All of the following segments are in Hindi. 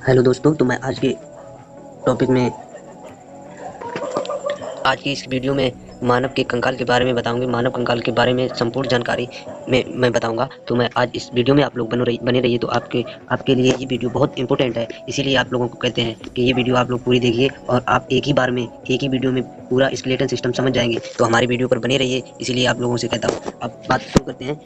हेलो दोस्तों, तो मैं आज के टॉपिक में आज की इस वीडियो में मानव के कंकाल के बारे में बताऊंगी। मानव कंकाल के बारे में संपूर्ण जानकारी में मैं बताऊंगा। तो मैं आज इस वीडियो में आप लोग बने रहिए। तो आपके लिए ये वीडियो बहुत इंपॉर्टेंट है, इसीलिए आप लोगों को कहते हैं कि ये वीडियो आप लोग पूरी देखिए और आप एक ही वीडियो में पूरा स्केलेटन सिस्टम समझ जाएंगे। तो हमारी वीडियो पर बने रहिए, इसीलिए आप लोगों से कहता हूँ। अब बात शुरू करते हैं।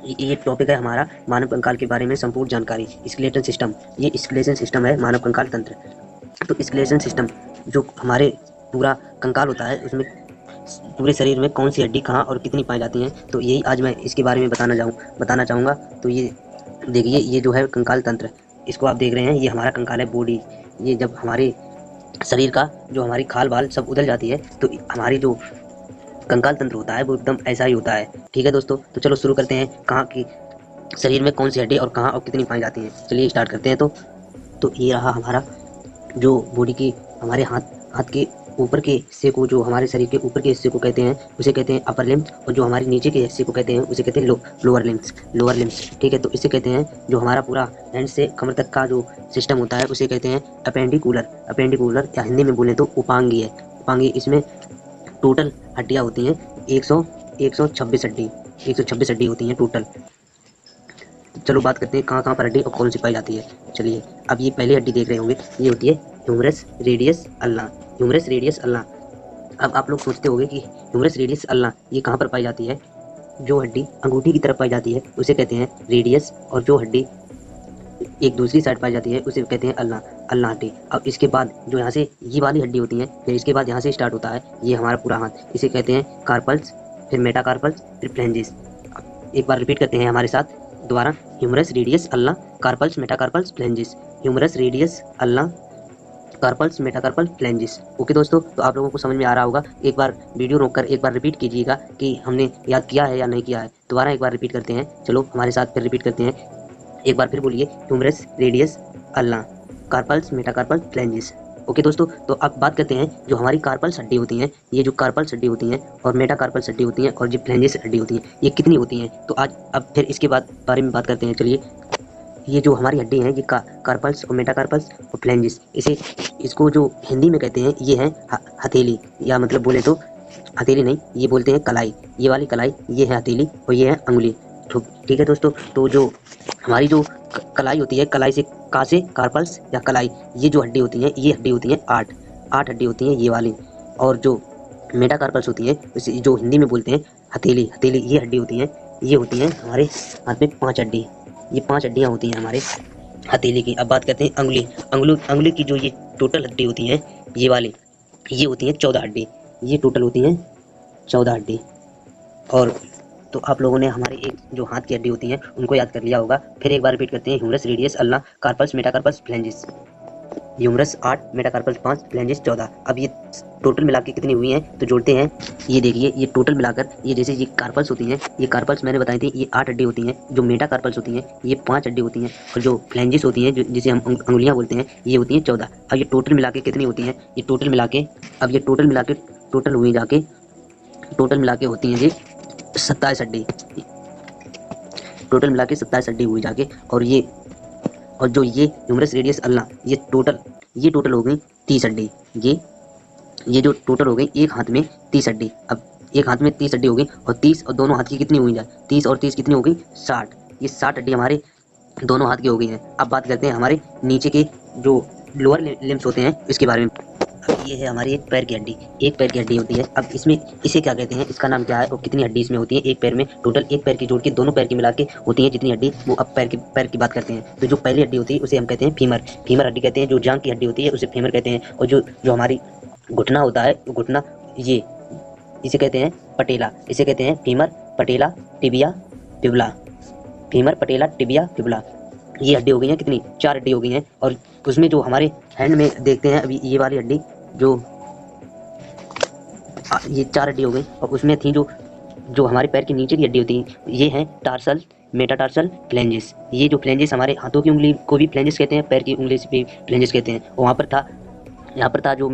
ये टॉपिक है हमारा मानव कंकाल के बारे में संपूर्ण जानकारी। स्केलेटन सिस्टम, ये स्केलेटन सिस्टम है मानव कंकाल तंत्र। तो स्केलेटन सिस्टम जो हमारे पूरा कंकाल होता है, उसमें पूरे शरीर में कौन सी हड्डी कहाँ और कितनी पाई जाती हैं, तो यही आज मैं इसके बारे में बताना चाहूँगा। तो ये देखिए, ये जो है कंकाल तंत्र, इसको आप देख रहे हैं, ये हमारा कंकाल है, बॉडी। ये जब हमारे शरीर का जो हमारी खाल बाल सब उधल जाती है, तो हमारी जो कंकाल तंत्र होता है वो एकदम ऐसा ही होता है। ठीक है दोस्तों, तो चलो शुरू करते हैं। कहाँ की शरीर में कौन सी हड्डी और कहाँ और कितनी पाई जाती हैं, चलिए स्टार्ट करते हैं। तो ये रहा हमारा जो बॉडी की, हमारे हाथ के ऊपर के हिस्से को, जो हमारे शरीर के ऊपर के हिस्से को कहते हैं, उसे कहते हैं अपर लिम्स। और जो हमारे नीचे के हिस्से को कहते हैं, उसे कहते हैं लोअर लिम्स। ठीक है, तो इसे कहते हैं जो हमारा पूरा हैंड से कमर तक का जो सिस्टम होता है, उसे कहते हैं अपेंडिकुलर या हिंदी में बोले तो उपांगी। इसमें टोटल हड्डियाँ होती हैं 126 हड्डी होती हैं टोटल। चलो बात करते हैं कहाँ कहाँ पर हड्डी और कौन सी पाई जाती है। चलिए, अब ये पहली हड्डी देख रहे होंगे, ये होती है ह्यूमरस रेडियस अल्ना। अब आप लोग सोचते होंगे कि ह्यूमरस रेडियस अल्ना ये कहाँ पर पाई जाती है। जो हड्डी अंगूठी की तरफ पाई जाती है उसे कहते हैं रेडियस, और जो हड्डी एक दूसरी साइड पाई जाती है उसे कहते हैं अल्ना हड्डी। अब इसके बाद जो यहाँ से ये वाली हड्डी होती है, फिर इसके बाद यहाँ से स्टार्ट होता है ये हमारा पूरा हाथ, इसे कहते हैं कार्पल्स, फिर मेटाकार्पल्स, फिर फ्लेंजिस। एक बार रिपीट करते हैं हमारे साथ दोबारा, humerus radius ulna, carpals, metacarpals, phalanges. Humerus radius ulna, carpals, metacarpal, phalanges. Okay दोस्तों, तो आप लोगों को समझ में आ रहा होगा। एक बार वीडियो रोककर एक बार रिपीट कीजिएगा कि हमने याद किया है या नहीं किया है। दोबारा एक बार रिपीट करते हैं, चलो हमारे साथ फिर रिपीट करते हैं। एक बार फिर बोलिए, humerus radius ulna, carpals, metacarpal, phalanges. Okay दोस्तों, तो अब बात करते हैं जो हमारी कार्पल्स हड्डी होती हैं, ये जो कार्पल्स हड्डी होती हैं और मेटाकार्पल्स हड्डी होती हैं और जो फ्लेंजिस हड्डी होती हैं, ये कितनी होती हैं। तो आज अब फिर इसके बारे में बात करते हैं। चलिए, ये जो हमारी हड्डी है, ये कार्पल्स और मेटाकार्पल्स और फ्लेंजिस, इसको जो हिंदी में कहते हैं, ये है हथेली, या मतलब बोले तो हथेली नहीं, ये बोलते हैं कलाई। ये वाली कलाई, ये है हथेली और ये है अंगुली। ठीक है दोस्तों, तो जो हमारी जो कलाई होती है, कलाई से कार्पल्स या कलाई, ये जो हड्डी होती है, ये हड्डी होती है आठ हड्डी होती हैं ये वाली। और जो मेटाकार्पल्स होती है, जो हिंदी में बोलते हैं हथेली, ये हड्डी होती है, ये होती है हमारे हाथ में 5 हड्डी। ये 5 हड्डियाँ होती हैं हमारे हथेली की। अब बात करते हैं अंगुली की, जो ये टोटल हड्डी होती हैं, ये वाली, ये होती हैं 14 हड्डी। ये टोटल होती हैं 14 हड्डी। और तो आप लोगों ने हमारे एक जो हाथ की हड्डी होती हैं उनको याद कर लिया होगा। फिर एक बार रिपीट करते हैं, humerus radius ulna, carpals, metacarpals, phalanges. Humerus 8, metacarpals 5, phalanges 14। अब ये टोटल मिला के कितनी हुई हैं, तो जोड़ते हैं। ये देखिए, ये टोटल मिलाकर, ये जैसे ये कार्पल्स होती हैं, ये कार्पल्स मैंने बताई थी, ये 8 हड्डी होती हैं। जो मेटाकार्पल्स होती हैं, ये 5 हड्डी होती हैं। और जो फ्लेंजिस होती हैं, जिसे हम अंगुलियाँ बोलते हैं, ये होती हैं 14। अब ये टोटल मिला के कितनी होती हैं, ये टोटल मिला के, अब ये टोटल मिला के टोटल मिला के होती हैं जी 27 हड्डी। टोटल मिला के 27 हड्डी हुई जाके। और जो ये ह्यूमरस रेडियस अल्ना, ये टोटल हो गई 30 हड्डी। ये जो टोटल हो गई एक हाथ में 30 हड्डी। अब एक हाथ में 30 हड्डी हो गई, और 30 और दोनों हाथ की कितनी हुई जाए, 30 और 30 कितनी हो गई, 60। ये 60 हड्डी हमारे दोनों हाथ की हो गई हैं। अब बात करते हैं हमारे नीचे के जो लोअर लिम्स होते हैं, इसके बारे में। ये है हमारी एक पैर की हड्डी होती है। अब इसमें इसे क्या कहते हैं, इसका नाम क्या है और कितनी हड्डी इसमें होती है एक पैर में। टोटल एक पैर की जोड़ के दोनों पैर की मिला के होती है जितनी हड्डी, वो अब पैर की बात करते हैं। तो जो पहली हड्डी होती है उसे हम कहते हैं फीमर हड्डी कहते हैं। जो जांघ की हड्डी होती है उसे फीमर कहते हैं। और जो हमारी घुटना होता है, घुटना, इसे कहते हैं पटेला। इसे कहते हैं femur, patella, tibia, fibula. Femur, patella, tibia, fibula. ये हड्डी हो गई हैं कितनी, 4 हड्डी हो गई हैं। और उसमें जो हमारे हैंड में देखते हैं, अभी ये वाली हड्डी, जो ये 4 हड्डी हो गई। और उसमें थी जो हमारे पैर के नीचे की हड्डी होती है, ये हैं टार्सल, मेटाटार्सल, फ्लेंजिस। ये जो फ्लेंजिस, हमारे हाथों की उंगली को भी फ्लेंजिस कहते हैं, पैर की उंगली से भी फ्लेंजिस कहते हैं। और यहाँ पर था जो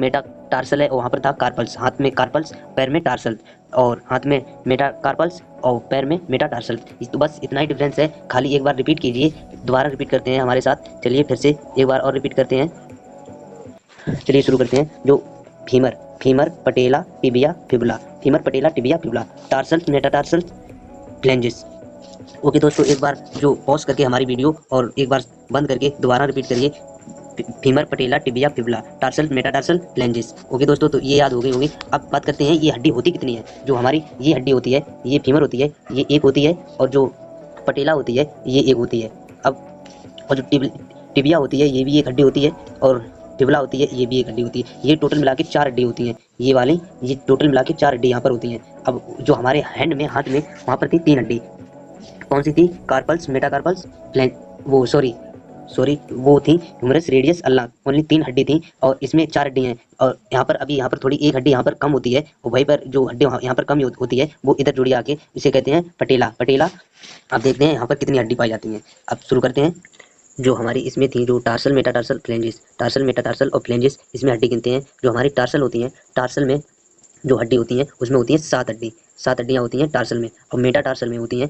टार्सल है और वहाँ पर था कार्पल्स, हाथ में कार्पल्स, पैर में टार्सल, और हाथ में मेटाकार्पल्स और पैर में मेटाटार्सल। तो बस इतना ही डिफरेंस है, खाली एक बार रिपीट कीजिए, दोबारा रिपीट करते हैं हमारे साथ। चलिए फिर से एक बार और रिपीट करते हैं। चलिए शुरू करते हैं। जो femur, femur, patella, tibia, fibula, femur, patella, tibia, fibula, tarsals, metatarsals, phalanges. Okay दोस्तों, एक बार जो पॉज करके हमारी वीडियो और एक बार बंद करके दोबारा रिपीट करिए। Femur, patella, tibia, fibula, tarsal, metatarsal, phalanges. Okay दोस्तों, तो ये याद हो गई होगी। अब बात करते हैं ये हड्डी होती कितनी है। जो हमारी ये हड्डी होती है, ये फीमर होती है, ये एक होती है, और जो पटेला होती है ये एक होती है। अब और जो टिबिया होती है ये भी एक हड्डी होती है, और फिबुला होती है ये भी एक हड्डी होती है। ये टोटल मिला के 4 हड्डी होती हैं, ये वाली, ये टोटल मिला के 4 हड्डी यहाँ पर होती हैं। अब जो हमारे हैंड में, हाथ में, वहाँ पर थी 3 हड्डी। कौन सी थी? कार्पल्स, मेटाकार्पल्स, वो सॉरी वो थी ह्यूमरस, रेडियस, अल्ना। ओनली 3 हड्डी थी और इसमें 4 हड्डी हैं। और यहाँ पर अभी यहाँ पर थोड़ी एक हड्डी यहाँ पर कम होती है, और वहीं पर जो हड्डी यहाँ पर कम होती है वो इधर जुड़ी आके इसे कहते हैं पटेला। पटेला। अब देखते हैं यहाँ पर कितनी हड्डी पाई जाती हैं। अब शुरू करते हैं। जो हमारी इसमें थी, जो tarsal, metatarsal, flanges, tarsal, metatarsal और फ्लेंजेस, इसमें हड्डी गिनते हैं। जो हमारी टार्सल होती हैं, टार्सल में जो हड्डी होती हैं उसमें होती हैं 7 हड्डी, 7 हड्डियाँ होती हैं टार्सल में। और मेटाटार्सल में होती हैं,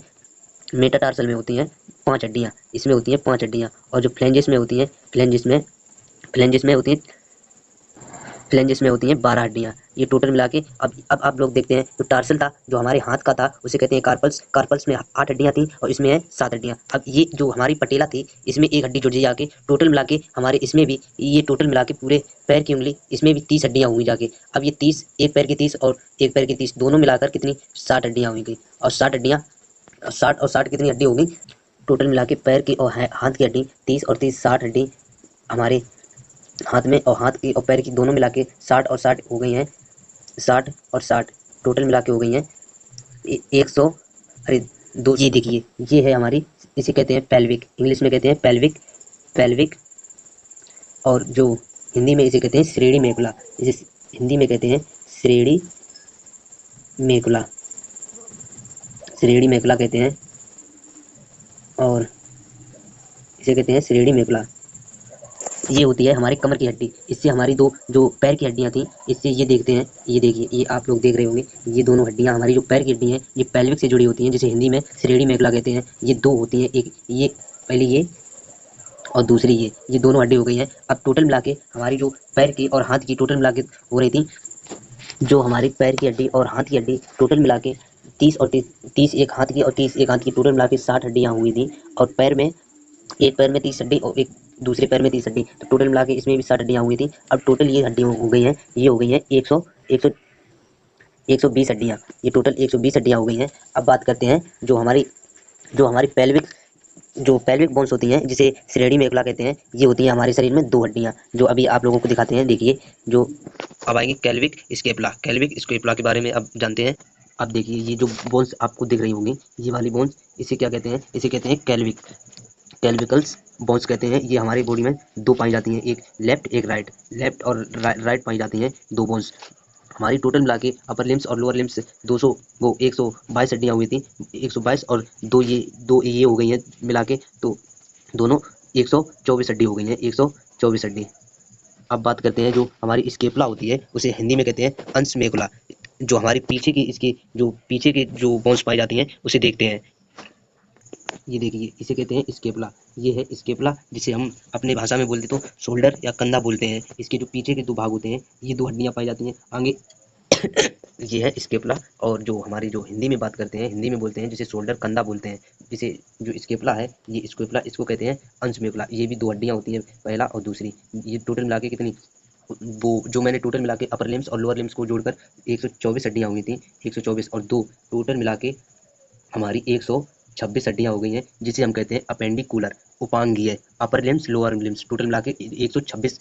मेटाटार्सल में होती हैं 5 हड्डियाँ, इसमें होती हैं 5 हड्डियाँ। और जो फ्लेंजेस में होती हैं, फ्लेंजेस में होती हैं 12 हड्डियाँ। ये टोटल मिला के अब आप लोग देखते हैं। जो टार्सल था, जो हमारे हाथ का था, उसे कहते हैं कार्पल्स। कार्पल्स में 8 हड्डियाँ थी और इसमें है 7 हड्डियाँ। अब ये जो हमारी पटेला थी, इसमें एक हड्डी जुड़ जाके टोटल मिला के हमारे इसमें भी, ये टोटल मिला के पूरे पैर की उंगली, इसमें भी 30 हड्डियाँ हुई जाके। अब ये 30, एक पैर की 30 और एक पैर की 30 दोनों मिलाकर कितनी, 60 हड्डियाँ हुई गई। और 60 हड्डियाँ, 60 और 60 कितनी हड्डी होगी टोटल मिला के? पैर की और हाथ की हड्डी 30 और 30 60 हड्डी हमारे हाथ में, और हाथ की और पैर की दोनों मिला के 60 और 60 हो गई हैं। 60 और 60 टोटल मिला के हो गई हैं 100। अरे दो, ये देखिए, ये है हमारी, इसे कहते हैं पेल्विक, इंग्लिश में कहते हैं पेल्विक, पेल्विक। और जो हिंदी में इसे कहते हैं श्रेणी मेकुला, इसे हिंदी में कहते हैं श्रेणी मेकुला, श्रेणी मेकुला कहते हैं, और इसे कहते हैं श्रेणी मेकुला। ये होती है हमारी कमर की हड्डी। इससे हमारी दो जो पैर की हड्डियाँ थी, इससे ये देखते हैं, ये देखिए, ये आप लोग देख रहे होंगे, ये दोनों हड्डियाँ हमारी जो पैर की हड्डी हैं, ये पेल्विक से जुड़ी होती हैं, जिसे हिंदी में श्रेणी मेकुला कहते हैं। ये 2 होती हैं, एक ये पहले ये और दूसरी ये दोनों हड्डी हो गई हैं। अब टोटल मिला के हमारी जो पैर की और हाथ की टोटल मिला के हो रही थी, जो हमारी पैर की हड्डी और हाथ की हड्डी टोटल मिला के 30 और 30 एक हाथ की और 30 एक हाथ की, टोटल मिला के 60 हड्डियाँ हुई थी। और पैर में, एक पैर में 30 हड्डी और एक दूसरे पैर में 30 हड्डी, तो टोटल मिला के इसमें भी 60 हड्डियाँ हुई थी। अब टोटल ये हड्डियाँ हो गई हैं, ये हो गई हैं 120 हड्डियाँ। ये टोटल 120 हड्डियाँ हो गई हैं। अब बात करते हैं जो हमारी पेल्विक बोन्स होती हैं, जिसे श्रेणी मेकुला कहते हैं। ये होती हैं हमारे शरीर में 2 हड्डियाँ, जो अभी आप लोगों को दिखाते हैं। देखिए, जो अब आएंगे कैल्विक स्केपुला। कैल्विक स्केपुला के बारे में अब जानते हैं। अब देखिए, ये जो बोन्स आपको दिख रही होंगी, ये वाली बोन्स, इसे क्या कहते हैं? इसे कहते हैं कैल्विक, कैल्विकल्स बोन्स कहते हैं। ये हमारी बॉडी में 2 पाई जाती हैं, एक लेफ्ट एक राइट, लेफ्ट और राइट पाई जाती हैं 2 बोन्स। हमारी टोटल मिला के अपर लिम्स और लोअर लिम्स 200 वो 122 हड्डियाँ हुई थी, 122 और 2 ये हो गई हैं मिला के, तो दोनों 124 हड्डी हो गई हैं, 124 हड्डी। अब बात करते हैं जो हमारी स्केपुला होती है, उसे हिंदी में कहते हैं अंश मेकुला। जो हमारी पीछे की, इसकी जो पीछे के जो बोन्स पाई जाती हैं, उसे देखते हैं। ये देखिए, इसे कहते हैं स्केपुला। ये है स्केपुला, जिसे हम अपने भाषा में बोलते तो शोल्डर या कंधा बोलते हैं। इसके जो पीछे के 2 भाग होते हैं, ये 2 हड्डियाँ पाई जाती हैं आगे। ये है स्केपुला। और जो हमारी जो हिंदी में बात करते हैं, हिंदी में बोलते हैं जिसे शोल्डर कंधा बोलते हैं, जिसे जो स्केपुला है, ये स्केपुला, इसको कहते हैं अंश मेकुला। ये भी 2 हड्डियाँ होती हैं, पहला और दूसरी। ये टोटल मिला के कितनी, वो जो मैंने टोटल मिला के अपर लिम्स और लोअर लिम्स को जोड़कर 124 हड्डियाँ हुई थी, 124 और 2 टोटल मिला के हमारी 126 हड्डियाँ हो गई हैं, जिसे हम कहते हैं अपेंडिकुलर, उपांगीय। Upper limbs lower limbs total मिला के 126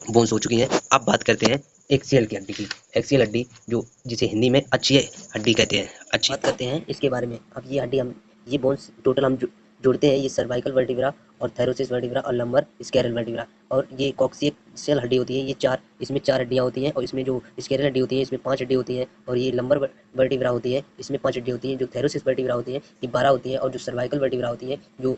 बोन्स हो चुकी हैं। अब बात करते हैं एक्सियल की हड्डी की। एक्सियल हड्डी, जो जिसे हिंदी में अक्षीय हड्डी कहते हैं। अच्छी बात करते हैं इसके बारे में। अब ये हड्डी, हम ये बोन्स टोटल हम जोड़ते हैं। ये सर्वाइकल वर्टिब्रा और थायरोसिस वर्टिब्रा और लंबर स्कैरल वर्टिब्रा। और ये कॉक्सियल हड्डी होती है, ये 4, इसमें 4 हड्डियाँ होती हैं। और इसमें जो स्कैरल हड्डी होती है, इसमें 5 हड्डी होती हैं। और ये लंबर वर्टिब्रा होती है, इसमें 5 हड्डी होती हैं। जो थायरोसिस वर्टिब्रा होती है, ये 12 होती है। और जो सर्वाइकल वर्टिब्रा होती है, जो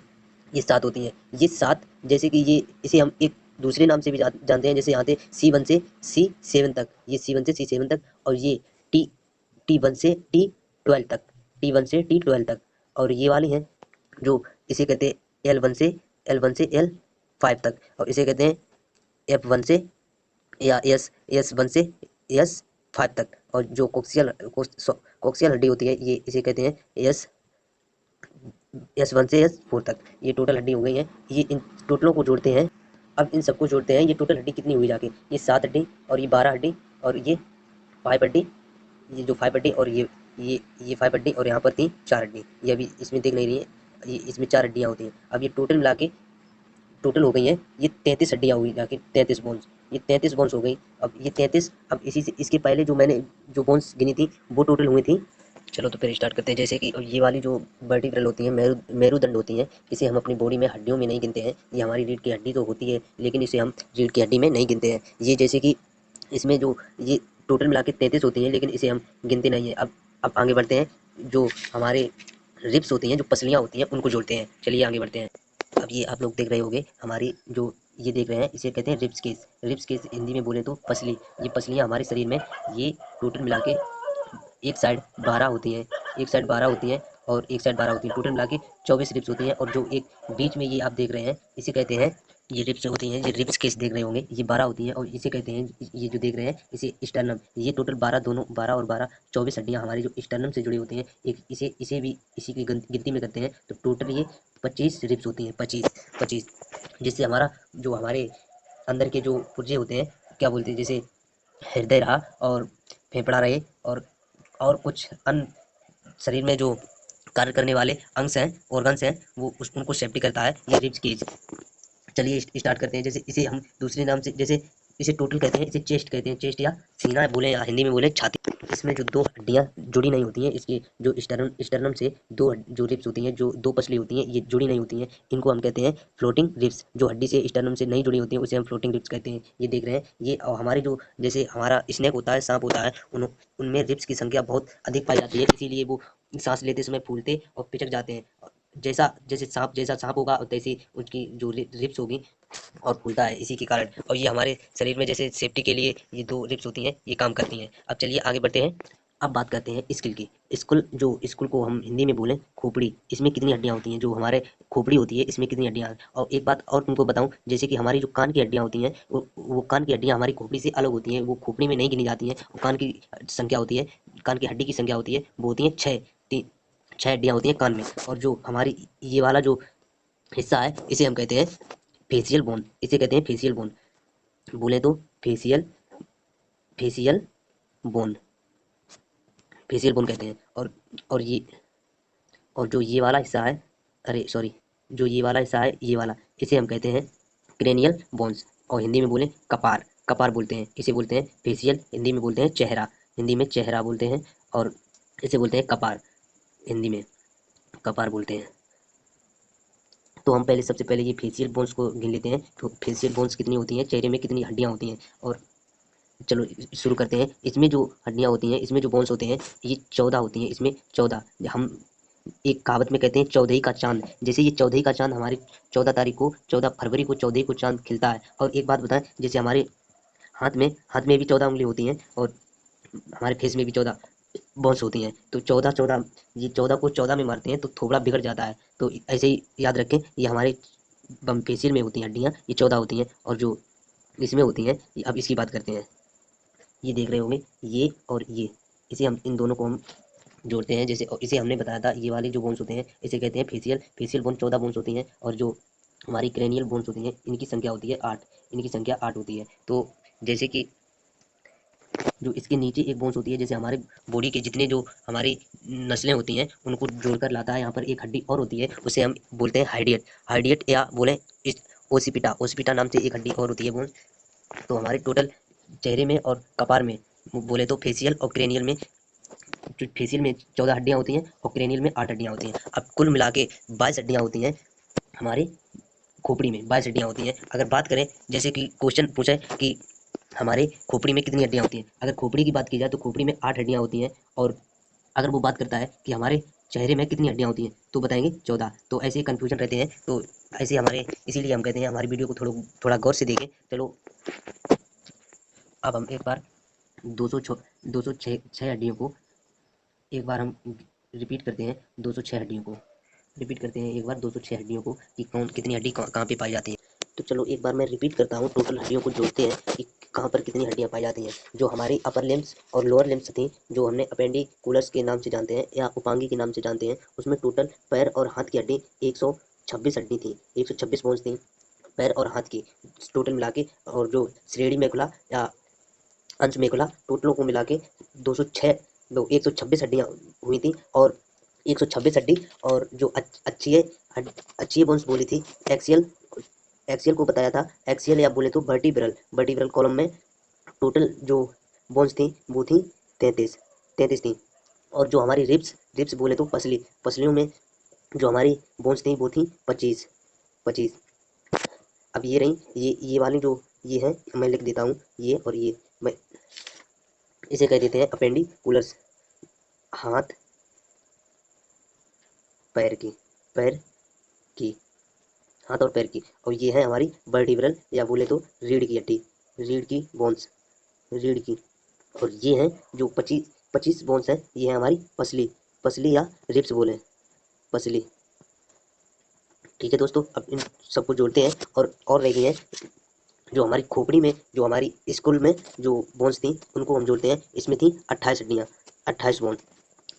ये 7 होती हैं। ये 7, जैसे कि ये, इसे हम एक दूसरे नाम से भी जानते हैं, जैसे यहाँ पे C1 से C7 तक, ये C1 से C7 तक, और ये T1 से T12 तक, T1 से T12 तक, और ये वाली हैं जो इसे कहते हैं L1 से L5 तक, और इसे कहते हैं F1 से या S1 से S5 तक, और जो कोक्सियल हड्डी होती है ये इसे कहते हैं S1 से S4 तक। ये टोटल हड्डी हो गई है। ये इन टोटलों को जोड़ते हैं, अब इन सबको जोड़ते हैं, ये टोटल हड्डी कितनी हुई जाके, ये 7 हड्डी और ये 12 हड्डी और ये 5 हड्डी, ये जो 5 हड्डी और ये 5 हड्डी, और यहाँ पर थी 4 हड्डी, ये अभी इसमें दिख नहीं रही है, ये इसमें 4 हड्डियाँ होती हैं। अब ये टोटल मिला के टोटल हो गई हैं ये 33 हड्डियाँ हुई जाके, 33 बोन्स, ये 33 बोन्स हो गई। अब ये 33, अब इसी से इसके पहले जो मैंने जो बोन्स गिनी थी वो टोटल हुई थी। चलो तो फिर स्टार्ट करते हैं। जैसे कि ये वाली जो वर्टिब्रल होती हैं, मेरुदंड होती हैं, इसे हम अपनी बॉडी में हड्डियों में नहीं गिनते हैं। ये हमारी रीढ़ की हड्डी तो होती है, लेकिन इसे हम रीढ़ की हड्डी में नहीं गिनते हैं। ये जैसे कि इसमें जो ये टोटल मिला के 33 होती हैं, लेकिन इसे हम गिनते नहीं हैं। अब आगे बढ़ते हैं, जो हमारे रिब्स होती हैं, जो पसलियाँ होती हैं, उनको जोड़ते हैं। चलिए आगे बढ़ते हैं। अब ये आप लोग देख रहे होंगे, हमारी जो ये देख रहे हैं इसे कहते हैं ribs case. Ribs case Hindi में बोले तो पसली। ये पसलियाँ हमारे शरीर में, ये टोटल मिला के एक साइड 12 होती हैं, एक साइड 12 होती हैं और एक साइड 12 होती हैं, टोटल मिला के 24 रिब्स होती हैं। और जो एक बीच में ये आप देख रहे हैं इसे कहते हैं, ये रिब्स होती हैं, ये रिब्स केस देख रहे होंगे, ये 12 होती हैं और इसे कहते हैं, ये जो देख रहे हैं इसे स्टर्नम। ये टोटल 12, दोनों 12 और 12 24 हड्डियाँ हमारी जो स्टर्नम से जुड़ी होती हैं। एक इसे भी इसी की गिनती में करते हैं, तो टोटल ये 25 रिब्स होती हैं, 25, जिससे हमारा जो हमारे अंदर के जो पुर्जे होते हैं, क्या बोलते हैं, जैसे हृदय रहा और फेफड़ा रहे और कुछ अन्य शरीर में जो कार्य करने वाले अंश हैं, ऑर्गन्स हैं, वो उनको सेफ्टी करता है ये रिब्स केज। चलिए स्टार्ट करते हैं। जैसे इसे हम दूसरे नाम से, जैसे इसे टोटल कहते हैं, इसे चेस्ट कहते हैं, चेस्ट या सीना बोले या हिंदी में बोले छाती। इसमें जो दो हड्डियां जुड़ी नहीं होती हैं, इसके जो स्टर्नम से दो जो रिब्स होती हैं, जो दो पसली होती हैं, ये जुड़ी नहीं होती हैं, इनको हम कहते हैं फ्लोटिंग रिब्स। जो हड्डी से स्टर्नम से नहीं जुड़ी होती हैं उसे हम फ्लोटिंग रिब्स कहते हैं। ये देख रहे हैं, ये हमारे जो जैसे हमारा स्नेक होता है, सांप होता है, उनमें रिब्स की संख्या बहुत अधिक पाई जाती है, इसीलिए वो सांस लेते समय फूलते और पिचक जाते हैं। जैसे सांप होगा तैसी उसकी जो रिब्स होगी और फूलता है इसी के कारण। और ये हमारे शरीर में जैसे सेफ्टी के लिए ये दो रिब्स होती हैं, ये काम करती हैं। अब चलिए आगे बढ़ते हैं। अब बात करते हैं स्किल की। स्कुल को हम हिंदी में बोलें खोपड़ी, इसमें कितनी हड्डियां होती हैं, जो हमारे खोपड़ी होती है इसमें कितनी हड्डियां हैं। और एक बात और तुमको बताऊं, जैसे कि हमारी जो कान की हड्डियां होती हैं, वो कान की हड्डियां हमारी खोपड़ी से अलग होती हैं, वो खोपड़ी में नहीं गिनी जाती हैं। वो कान की संख्या होती है, कान की हड्डी की संख्या होती है, वो होती है 6 हड्डियां होती हैं कान में। और जो हमारी ये वाला जो हिस्सा है इसे हम कहते हैं फेशियल बोन, इसे कहते हैं फेशियल बोन, बोले तो facial facial bone, facial bone कहते हैं। और ये और जो ये वाला हिस्सा है, अरे सॉरी, जो ये वाला हिस्सा है, ये वाला, इसे हम कहते हैं क्रेनियल बोन्स, और हिंदी में बोले कपार, कपार बोलते हैं। इसे बोलते हैं फेशियल, हिंदी में बोलते हैं चेहरा, हिंदी में चेहरा बोलते हैं, और इसे बोलते हैं कपार, हिंदी में कपार बोलते हैं। तो हम पहले सबसे पहले ये फेशियल बोन्स को गिन लेते हैं। तो फेशियल बोन्स कितनी होती हैं, चेहरे में कितनी हड्डियां होती हैं, और चलो शुरू करते हैं। इसमें जो हड्डियां होती हैं, इसमें जो बोन्स होते हैं, ये 14 होती हैं, इसमें 14। हम एक कहावत में कहते हैं चौदही का चांद, जैसे ये चौदही का चांद हमारी 14 तारीख को, 14 फरवरी को चौदही को चांद खिलता है। और एक बात बताएं, जैसे हमारे हाथ में भी 14 उंगली होती हैं, और हमारे फेस में भी 14 बोन्स होती हैं। तो 14 ये 14 को 14 में मारते हैं तो थोड़ा बिगड़ जाता है। तो ऐसे ही याद रखें, ये हमारे फेसियल में होती हैं हड्डियाँ, ये 14 होती हैं, और जो इसमें होती हैं, अब इसकी बात करते हैं। ये देख रहे होंगे, ये और ये, इसे हम इन दोनों को हम जोड़ते हैं। जैसे इसे हमने बताया था, ये वाले जो बोन्स होते हैं इसे कहते हैं फेशियल बोन, 14 बोन्स होती हैं। और जो हमारी क्रेनियल बोन्स होती हैं, इनकी संख्या होती है 8, इनकी संख्या 8 होती है। तो जैसे कि जो इसके नीचे एक बोन्स होती है, जैसे हमारे बॉडी के जितने जो हमारी नस्लें होती हैं उनको जोड़कर लाता है, यहाँ पर एक हड्डी और होती है, उसे हम बोलते हैं हाइडियट या बोले ओसिपिटा नाम से एक हड्डी और होती है बोन्स। तो हमारे टोटल चेहरे में और कपार में बोले तो फेशियल और क्रेनियल में, फेशियल में 14 हड्डियाँ होती हैं और क्रेनियल में 8 हड्डियाँ होती हैं। अब कुल मिला के 22 हड्डियाँ होती हैं हमारे खोपड़ी में, 22 हड्डियाँ होती हैं। अगर बात करें, जैसे कि क्वेश्चन पूछे कि हमारे खोपड़ी में कितनी हड्डियाँ होती हैं, अगर खोपड़ी की बात की जाए तो खोपड़ी में 8 हड्डियाँ होती हैं। और अगर वो बात करता है कि हमारे चेहरे में कितनी हड्डियाँ होती हैं, तो बताएंगे 14। तो ऐसे कन्फ्यूजन रहते हैं, तो ऐसे हमारे, इसीलिए हम कहते हैं हमारी वीडियो को थोड़ा गौर से देखें। चलो अब हम एक बार 206 हड्डियों को एक बार हम रिपीट करते हैं। 206 हड्डियों को रिपीट करते हैं एक बार, 206 हड्डियों को, कि कौन कितनी हड्डी कहाँ पे पाई जाती है। तो चलो एक बार मैं रिपीट करता हूँ, टोटल हड्डियों को जोड़ते हैं कि कहाँ पर कितनी हड्डियाँ पाई जाती हैं। जो हमारी अपर लिम्स और लोअर लिम्स थी, जो हमने अपेंडिकुलर्स के नाम से जानते हैं या उपांगी के नाम से जानते हैं, उसमें टोटल पैर और हाथ की हड्डी 126 हड्डी थी, 126 बोन्स थी पैर और हाथ की टोटल मिला के। और जो श्रेणी मेकुला या अंश मेकुला टोटलों को मिला के 126 हड्डियाँ हुई थी। और 126 हड्डी, और जो अच्छी बोन्स बोली थी, एक्सियल एक्सियल को बताया था, एक्सियल या बोले तो वर्टिब्रल कॉलम में टोटल जो बोन्स थी वो थी 33 थी। और जो हमारी रिब्स बोले तो पसलियों में जो हमारी बोन्स थी वो थी 25। अब ये रही, ये वाली जो ये है, मैं लिख देता हूँ ये, और ये मैं इसे कह देते हैं अपेंडिकुलर्स, हाथ पैर की हाथ और पैर की। और ये है हमारी वर्टिब्रल या बोले तो रीढ़ की हड्डी, रीढ़ की बोन्स, रीढ़ की। और ये हैं जो 25 बोन्स हैं, ये है हमारी पसली या रिब्स बोले, पसली। ठीक है दोस्तों, अब इन सबको जोड़ते हैं। और रह गई है जो हमारी खोपड़ी में, जो हमारी स्कूल में जो बोन्स थी, उनको हम जोड़ते हैं। इसमें थी 28 हड्डियाँ, 28 बोन,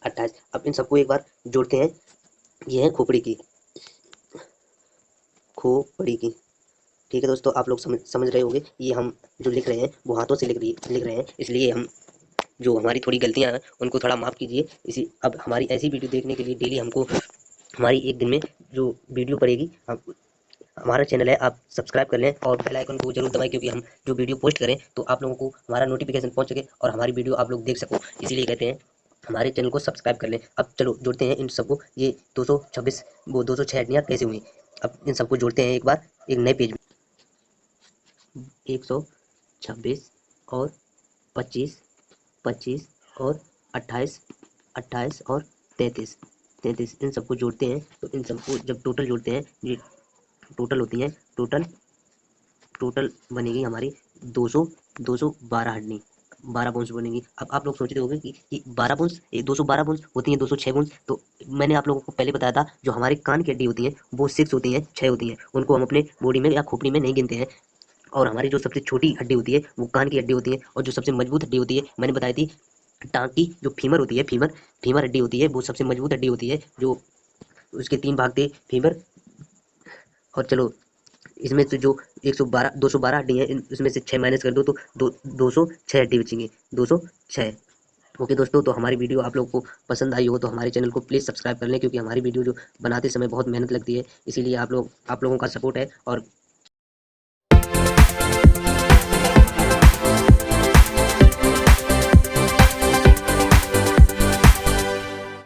28। अब इन सबको एक बार जोड़ते हैं। ये है खोपड़ी की, ठीक है दोस्तों, आप लोग समझ रहे होंगे। ये हम जो लिख रहे हैं वो हाथों से लिख रहे हैं, इसलिए हम जो हमारी थोड़ी गलतियां हैं उनको थोड़ा माफ़ कीजिए। इसी अब हमारी ऐसी वीडियो देखने के लिए डेली हमको, हमारी एक दिन में जो वीडियो पड़ेगी, हमारा चैनल है, आप सब्सक्राइब कर लें और बेल आइकन को जरूर दबाएं, क्योंकि हम जो वीडियो पोस्ट करें तो आप लोगों को हमारा नोटिफिकेशन पहुंच सके और हमारी वीडियो आप लोग देख सको। इसीलिए कहते हैं हमारे चैनल को सब्सक्राइब कर लें। अब चलो जोड़ते हैं इन सबको। ये 226 वो 206 हड्डियाँ कैसे हुई। अब इन सबको जोड़ते हैं एक बार एक नए पेज में। 126 और 25 और 28 और 33 इन सबको जोड़ते हैं। तो इन सबको जब टोटल जोड़ते हैं, ये टोटल होती है, टोटल बनेगी हमारी 212 हड्डी, 12 बोन्स बनेगी। अब आप लोग सोच रहे होंगे कि 12 बोन्स, 212 बोन्स होती हैं, 206 बोन्स। तो मैंने आप लोगों को पहले बताया था, जो हमारे कान की हड्डी होती है वो 6 होती हैं, 6 होती हैं। उनको हम अपने बॉडी में या खोपड़ी में नहीं गिनते हैं। और हमारी जो सबसे छोटी हड्डी होती है वो कान की हड्डी होती है। और जो सबसे मजबूत हड्डी होती है, मैंने बताई थी, टांग की जो फीमर होती है, फीमर हड्डी होती है, वो सबसे मजबूत हड्डी होती है। जो उसके 3 भाग थे, फीमर। और चलो इसमें से जो 212 हड्डी है, इसमें से 6 माइनस कर दो तो 206 हड्डी बचेंगी, 206। ओके दोस्तों, तो हमारी वीडियो आप लोगों को पसंद आई हो तो हमारे चैनल को प्लीज़ सब्सक्राइब कर लें, क्योंकि हमारी वीडियो जो बनाते समय बहुत मेहनत लगती है। इसीलिए आप लोगों का सपोर्ट है। और